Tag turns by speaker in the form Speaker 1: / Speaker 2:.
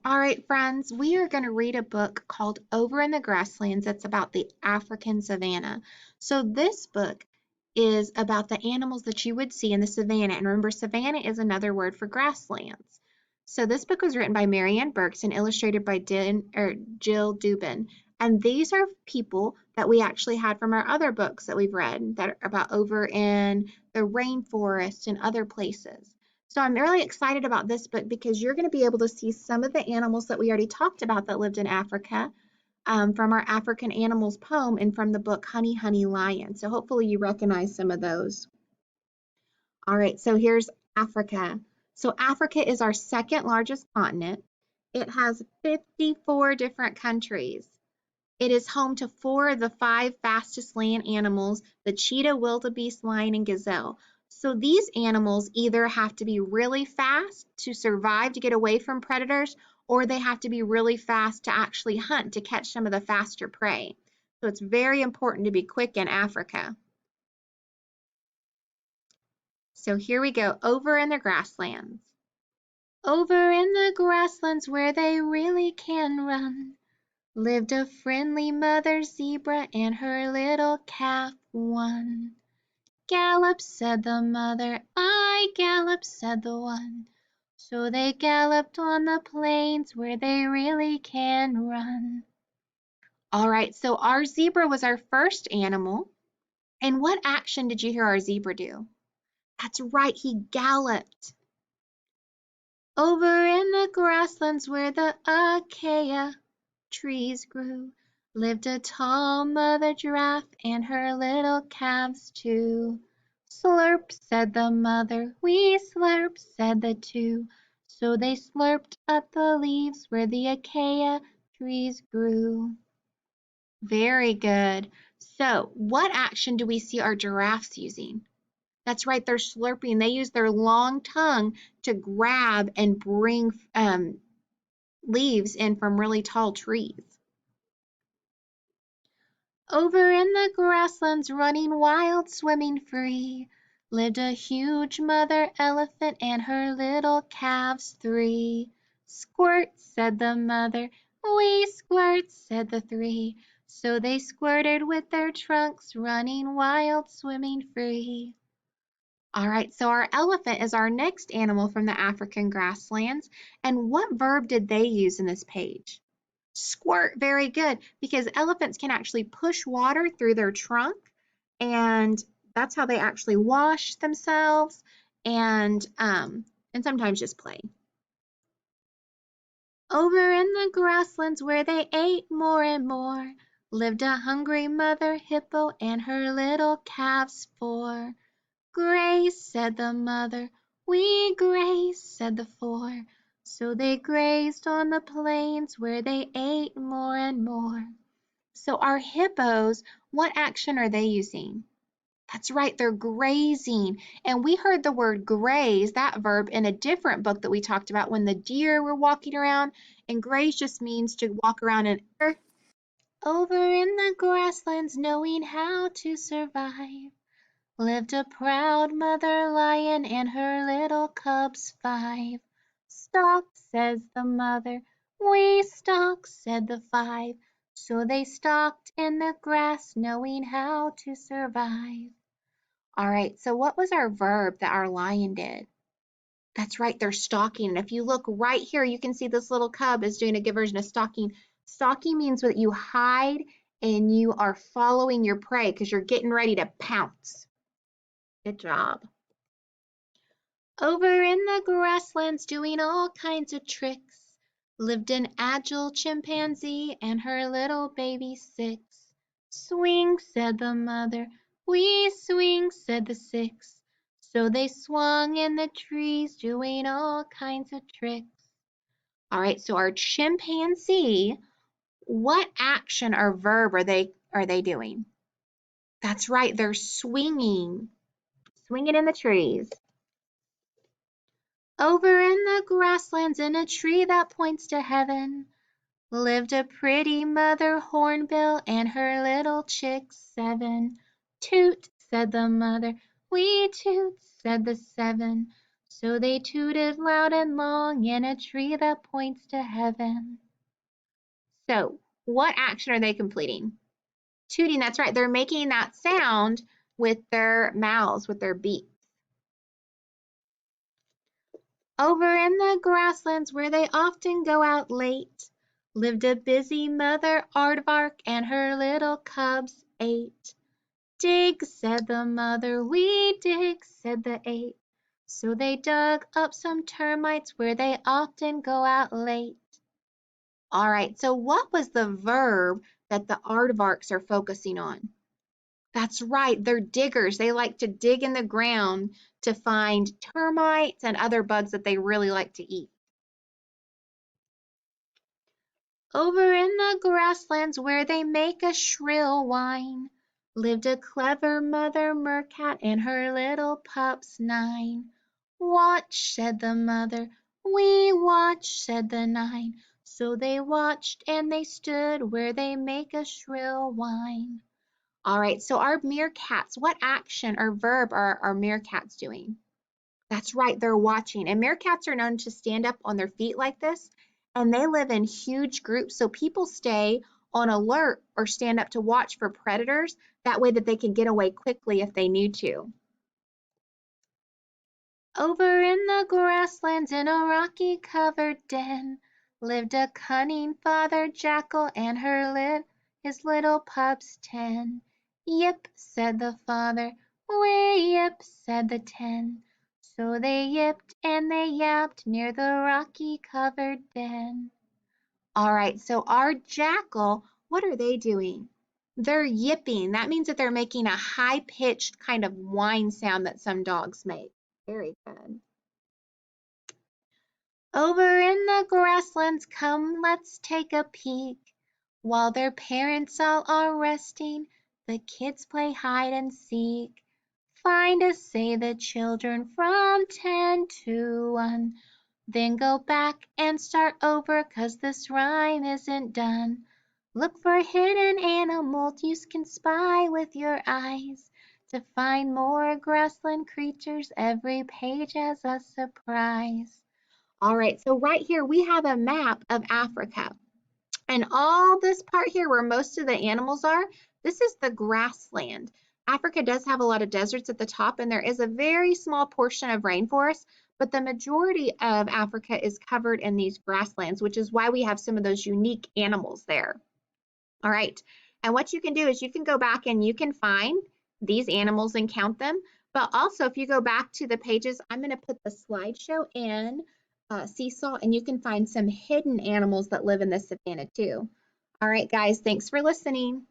Speaker 1: All right, friends, we are going to read a book called Over in the Grasslands. That's about the African savanna. So, this book is about the animals that you would see in the savanna. And remember, savanna is another word for grasslands. So, this book was written by Marianne Burks and illustrated by Jill Dubin. And these are people that we actually had from our other books that we've read that are about over in the rainforest and other places. So I'm really excited about this book because you're going to be able to see some of the animals that we already talked about that lived in Africa from our African Animals poem and from the book Honey, Honey Lion. So hopefully you recognize some of those. All right, so here's Africa. So Africa is our second largest continent. It has 54 different countries. It is home to four of the five fastest land animals, the cheetah, wildebeest, lion, and gazelle. So these animals either have to be really fast to survive to get away from predators, or they have to be really fast to actually hunt to catch some of the faster prey. So it's very important to be quick in Africa. So here we go, over in the grasslands. Over in the grasslands where they really can run, lived a friendly mother zebra and her little calf one. Gallop, said the mother, I gallop, said the one. So they galloped on the plains where they really can run. All right, so our zebra was our first animal. And what action did you hear our zebra do? That's right, he galloped. Over in the grasslands where the acacia trees grew, lived a tall mother giraffe and her little calves too. Slurp, said the mother, we slurp, said the two. So they slurped up the leaves where the acacia trees grew. Very good. So, what action do we see our giraffes using? That's right, they're slurping. They use their long tongue to grab and bring leaves in from really tall trees. Over in the grasslands, running wild, swimming free, lived a huge mother elephant and her little calves three. Squirt, said the mother, we squirt, said the three. So they squirted with their trunks, running wild, swimming free. All right, so our elephant is our next animal from the African grasslands. And what verb did they use in this page? Squirt, very good, because elephants can actually push water through their trunk, and that's how they actually wash themselves and sometimes just play. Over in the grasslands where they ate more and more, lived a hungry mother hippo and her little calves four. Graze, said the mother, we graze, said the four. So they grazed on the plains where they ate more and more. So our hippos, what action are they using? That's right, they're grazing. And we heard the word graze, that verb, in a different book that we talked about when the deer were walking around. And graze just means to walk around and over in the grasslands, knowing how to survive, lived a proud mother lion and her little cubs five. Stalk, says the mother, we stalk, said the five. So they stalked in the grass, knowing how to survive. All right, so what was our verb that our lion did? That's right, they're stalking. And if you look right here, you can see this little cub is doing a good version of stalking. Stalking means that you hide and you are following your prey because you're getting ready to pounce. Good job. Over in the grasslands doing all kinds of tricks, lived an agile chimpanzee and her little baby six. Swing, said the mother, we swing, said the six. So they swung in the trees doing all kinds of tricks. All right, so our chimpanzee, what action or verb are they doing? That's right, they're swinging. Swinging in the trees. Over in the grasslands in a tree that points to heaven, lived a pretty mother hornbill and her little chicks seven. Toot, said the mother, we toot, said the seven. So they tooted loud and long in a tree that points to heaven. So, what action are they completing? Tooting, that's right. They're making that sound with their mouths, with their beaks. Over in the grasslands where they often go out late, lived a busy mother aardvark and her little cubs 8. Dig, said the mother, we dig, said the 8. So they dug up some termites where they often go out late. All right, so what was the verb that the aardvarks are focusing on? That's right, they're diggers. They like to dig in the ground to find termites and other bugs that they really like to eat. Over in the grasslands where they make a shrill whine, lived a clever mother mercat and her little pups 9. Watch, said the mother, we watch, said the 9. So they watched and they stood where they make a shrill whine. All right, so our meerkats, what action or verb are our meerkats doing? That's right, they're watching. And meerkats are known to stand up on their feet like this, and they live in huge groups. So people stay on alert or stand up to watch for predators. That way that they can get away quickly if they need to. Over in the grasslands in a rocky covered den lived a cunning father jackal and his little pups 10. Yip, said the father, way yip, said the 10. So they yipped and they yapped near the rocky covered den. All right, so our jackal, what are they doing? They're yipping. That means that they're making a high-pitched kind of whine sound that some dogs make. Very good. Over in the grasslands, come, let's take a peek. While their parents all are resting, the kids play hide and seek. Find us, say the children, from 10 to 1. Then go back and start over, 'cause this rhyme isn't done. Look for hidden animals you can spy with your eyes. To find more grassland creatures, every page has a surprise. All right, so right here we have a map of Africa. And all this part here where most of the animals are, this is the grassland. Africa does have a lot of deserts at the top, and there is a very small portion of rainforest, but the majority of Africa is covered in these grasslands, which is why we have some of those unique animals there. All right, and what you can do is you can go back and you can find these animals and count them, but also if you go back to the pages, I'm going to put the slideshow in Seesaw, and you can find some hidden animals that live in the savanna too. All right, guys, thanks for listening.